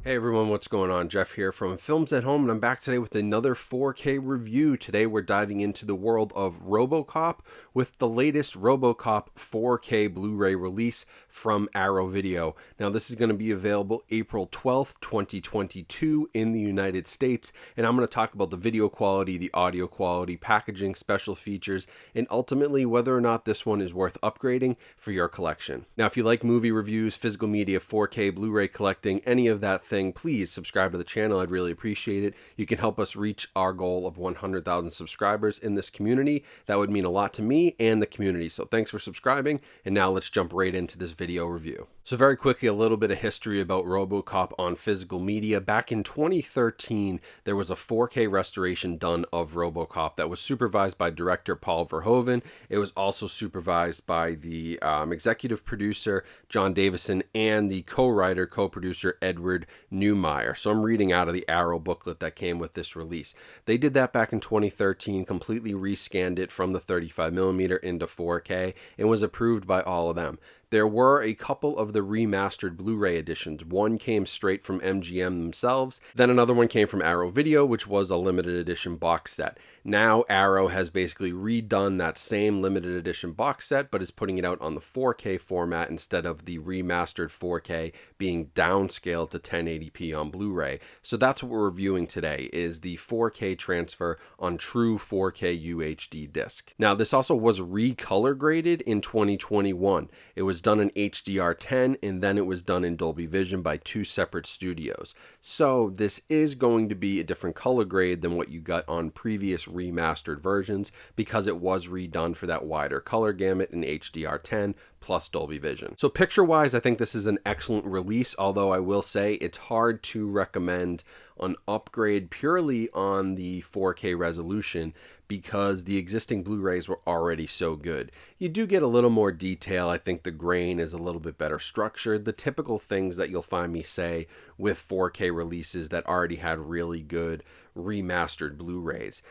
Hey everyone, what's going on? Jeff here from Films at Home, and I'm back today with another 4K review. Today we're diving into the world of Robocop with the latest Robocop 4K Blu-ray release from Arrow Video. Now this is going to be available April 12th, 2022 in the United States, and I'm going to talk about the video quality, the audio quality, packaging, special features, and ultimately whether or not this one is worth upgrading for your collection. Now if you like movie reviews, physical media, 4K Blu-ray collecting, any of that thing, please subscribe to the channel. I'd really appreciate it. You can help us reach our goal of 100,000 subscribers in this community. That would mean a lot to me and the community. So thanks for subscribing. And now let's jump right into this video review. So very quickly, a little bit of history about Robocop on physical media. Back in 2013, there was a 4K restoration done of Robocop that was supervised by director Paul Verhoeven. It was also supervised by the executive producer John Davison and the co-writer, co-producer Edward Neumeier. So I'm reading out of the Arrow booklet that came with this release. They did that back in 2013, completely rescanned it from the 35mm into 4K, and was approved by all of them. There were a couple of the remastered Blu-ray editions. One came straight from MGM themselves, then another one came from Arrow Video, which was a limited edition box set. Now Arrow has basically redone that same limited edition box set, but is putting it out on the 4K format instead of the remastered 4K being downscaled to 1080p on Blu-ray. So that's what we're reviewing today, is the 4K transfer on true 4K UHD disc. Now this also was recolor graded in 2021. It was done in HDR10 and then it was done in Dolby Vision by two separate studios. So this is going to be a different color grade than what you got on previous remastered versions because it was redone for that wider color gamut in HDR10 plus Dolby Vision. So picture-wise, I think this is an excellent release, although I will say it's hard to recommend an upgrade purely on the 4K resolution because the existing Blu-rays were already so good. You do get a little more detail. I think the grain is a little bit better structured. The typical things that you'll find me say with 4K releases that already had really good remastered Blu-rays.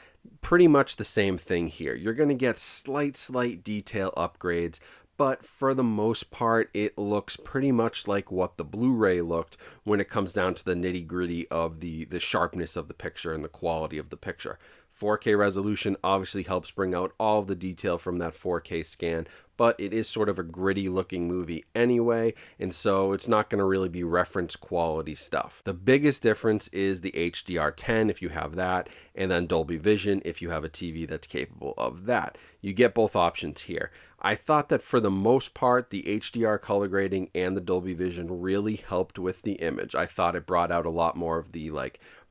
Pretty much the same thing here. You're going to get slight detail upgrades, but for the most part, it looks pretty much like what the Blu-ray looked when it comes down to the nitty-gritty of the sharpness of the picture and the quality of the picture. 4K resolution obviously helps bring out all of the detail from that 4K scan, but it is sort of a gritty looking movie anyway, and so it's not going to really be reference quality stuff. The biggest difference is the HDR10 if you have that, and then Dolby Vision if you have a TV that's capable of that. You get both options here. I thought that for the most part, the HDR color grading and the Dolby Vision really helped with the image. I thought it brought out a lot more of the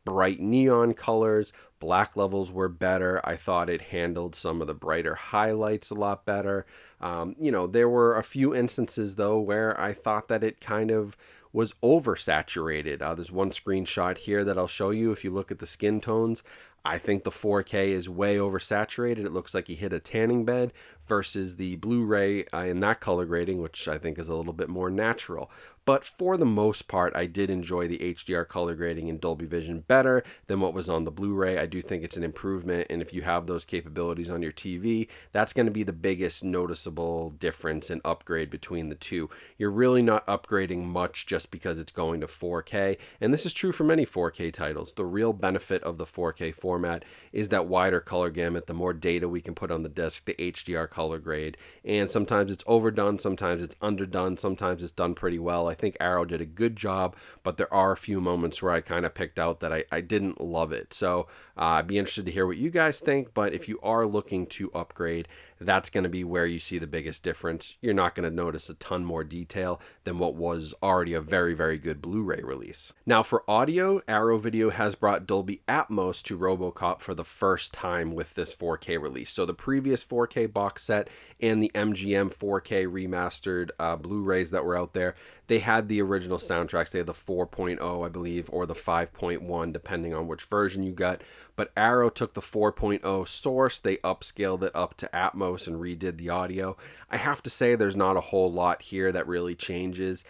bright neon colors. Black levels were better. I thought it handled some of the brighter highlights a lot better. There were a few instances though where I thought that it kind of was oversaturated. There's one screenshot here that I'll show you. If you look at the skin tones, I think the 4K is way oversaturated. It looks like he hit a tanning bed versus the Blu-ray in that color grading, which I think is a little bit more natural. But for the most part, I did enjoy the HDR color grading in Dolby Vision better than what was on the Blu-ray. I do think it's an improvement, and if you have those capabilities on your TV, that's going to be the biggest noticeable difference and upgrade between the two. You're really not upgrading much just because it's going to 4K, and this is true for many 4K titles. The real benefit of the 4K format is that wider color gamut, the more data we can put on the disc, the HDR color grade, and sometimes it's overdone, sometimes it's underdone, sometimes it's done pretty well. I think Arrow did a good job, but there are a few moments where I kind of picked out that I didn't love it. So I'd be interested to hear what you guys think, but if you are looking to upgrade, that's going to be where you see the biggest difference. You're not going to notice a ton more detail than what was already a very good Blu-ray release. Now for audio, Arrow Video has brought Dolby Atmos to Robocop for the first time with this 4K release. So the previous 4K box set and the MGM 4K remastered Blu-rays that were out there, they had the original soundtracks. They had the 4.0, I believe, or the 5.1, depending on which version you got. But Arrow took the 4.0 source, they upscaled it up to Atmos and redid the audio. I have to say there's not a whole lot here that really changes.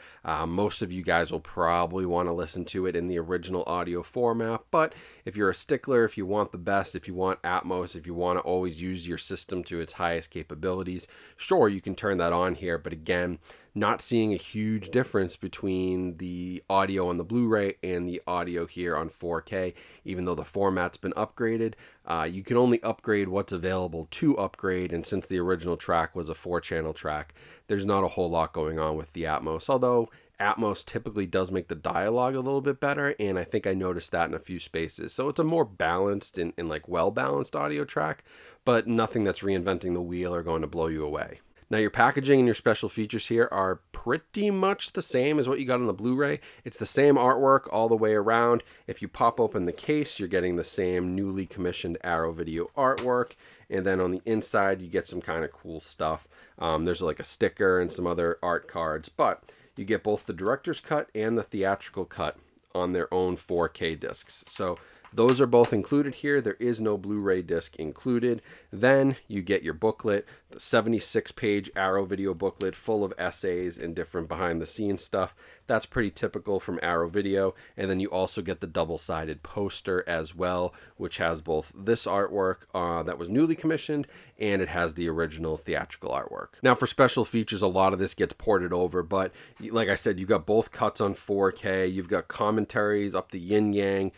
Most of you guys will probably want to listen to it in the original audio format, but if you're a stickler, if you want the best, if you want Atmos, if you want to always use your system to its highest capabilities, sure, you can turn that on here, but again, not seeing a huge difference between the audio on the Blu-ray and the audio here on 4K, even though the format's been upgraded. You can only upgrade what's available to upgrade, and since the original track was a 4-channel track, there's not a whole lot going on with the Atmos, although Atmos typically does make the dialogue a little bit better, and I think I noticed that in a few spaces. So it's a more balanced and like well-balanced audio track, but nothing that's reinventing the wheel or going to blow you away. Now, your packaging and your special features here are pretty much the same as what you got on the Blu-ray. It's the same artwork all the way around. If you pop open the case, you're getting the same newly commissioned Arrow Video artwork. And then on the inside, you get some kind of cool stuff. There's like a sticker and some other art cards, but you get both the director's cut and the theatrical cut on their own 4K discs. So those are both included here. There is no Blu-ray disc included. Then you get your booklet, the 76-page Arrow Video booklet full of essays and different behind-the-scenes stuff. That's pretty typical from Arrow Video. And then you also get the double-sided poster as well, which has both this artwork that was newly commissioned, and it has the original theatrical artwork. Now, for special features, a lot of this gets ported over, but like I said, you got both cuts on 4K. You've got commentaries up the yin-yang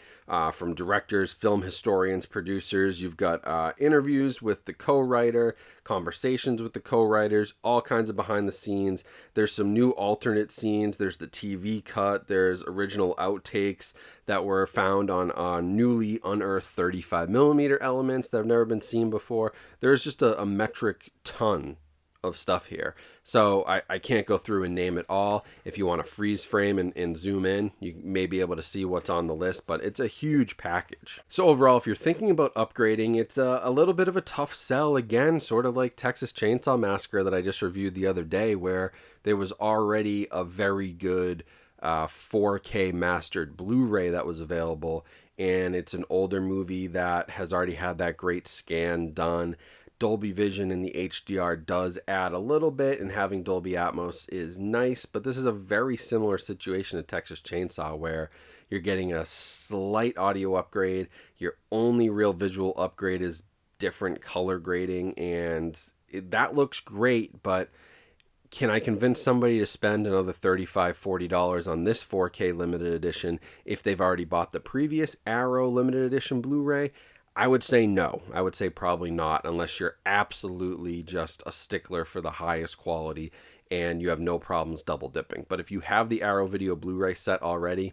from directors, film historians, producers. You've got interviews with the co-writer, conversations with the co-writers, all kinds of behind the scenes. There's some new alternate scenes. There's the TV cut. There's original outtakes that were found on newly unearthed 35mm elements that have never been seen before. There's just a metric ton of stuff here. So I can't go through and name it all. If you want to freeze frame and zoom in, you may be able to see what's on the list, but it's a huge package. So overall, if you're thinking about upgrading, it's a little bit of a tough sell again, sort of like Texas Chainsaw Massacre that I just reviewed the other day, where there was already a very good 4K mastered Blu-ray that was available, and it's an older movie that has already had that great scan done. Dolby Vision in the HDR does add a little bit, and having Dolby Atmos is nice, but this is a very similar situation to Texas Chainsaw, where you're getting a slight audio upgrade. Your only real visual upgrade is different color grading, and that looks great, but can I convince somebody to spend another $35, $40 on this 4K limited edition if they've already bought the previous Arrow limited edition Blu-ray? I would say no. I would say probably not, unless you're absolutely just a stickler for the highest quality and you have no problems double dipping. But if you have the Arrow Video Blu-ray set already,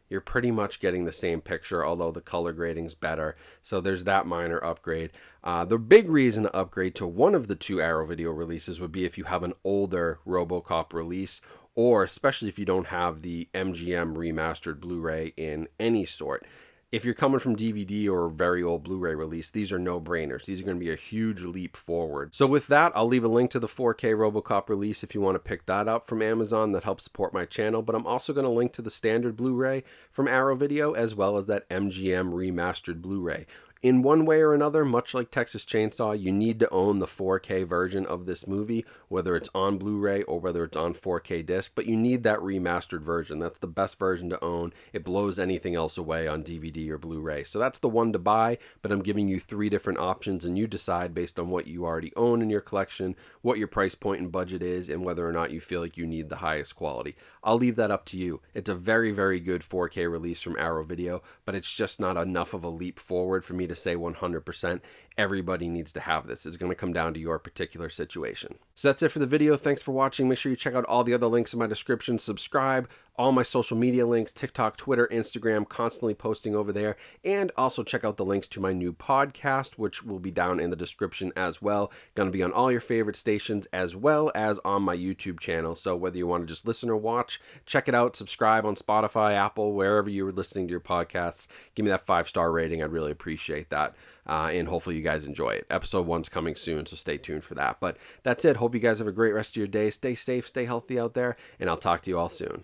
you're pretty much getting the same picture, although the color grading's better. So there's that minor upgrade. The big reason to upgrade to one of the two Arrow Video releases would be if you have an older Robocop release, or especially if you don't have the MGM remastered Blu-ray in any sort. If you're coming from DVD or a very old Blu-ray release, these are no-brainers. These are going to be a huge leap forward. So with that, I'll leave a link to the 4K Robocop release if you want to pick that up from Amazon. That helps support my channel. But I'm also going to link to the standard Blu-ray from Arrow Video, as well as that MGM remastered Blu-ray. In one way or another, much like Texas Chainsaw, you need to own the 4K version of this movie, whether it's on Blu-ray or whether it's on 4K disc, but you need that remastered version. That's the best version to own. It blows anything else away on DVD or Blu-ray. So that's the one to buy, but I'm giving you 3 different options, and you decide based on what you already own in your collection, what your price point and budget is, and whether or not you feel like you need the highest quality. I'll leave that up to you. It's a very, very good 4K release from Arrow Video, but it's just not enough of a leap forward for me to say 100% everybody needs to have this. It's going to come down to your particular situation. So that's it for the video. Thanks for watching. Make sure you check out all the other links in my description. Subscribe, all my social media links, TikTok, Twitter, Instagram, constantly posting over there. And also check out the links to my new podcast, which will be down in the description as well. Going to be on all your favorite stations as well as on my YouTube channel. So whether you want to just listen or watch, check it out. Subscribe on Spotify, Apple, wherever you're listening to your podcasts. Give me that 5-star rating. I'd really appreciate that. And hopefully you guys enjoy it. Episode 1's coming soon, so stay tuned for that. But that's it. Hope you guys have a great rest of your day. Stay safe, stay healthy out there, and I'll talk to you all soon.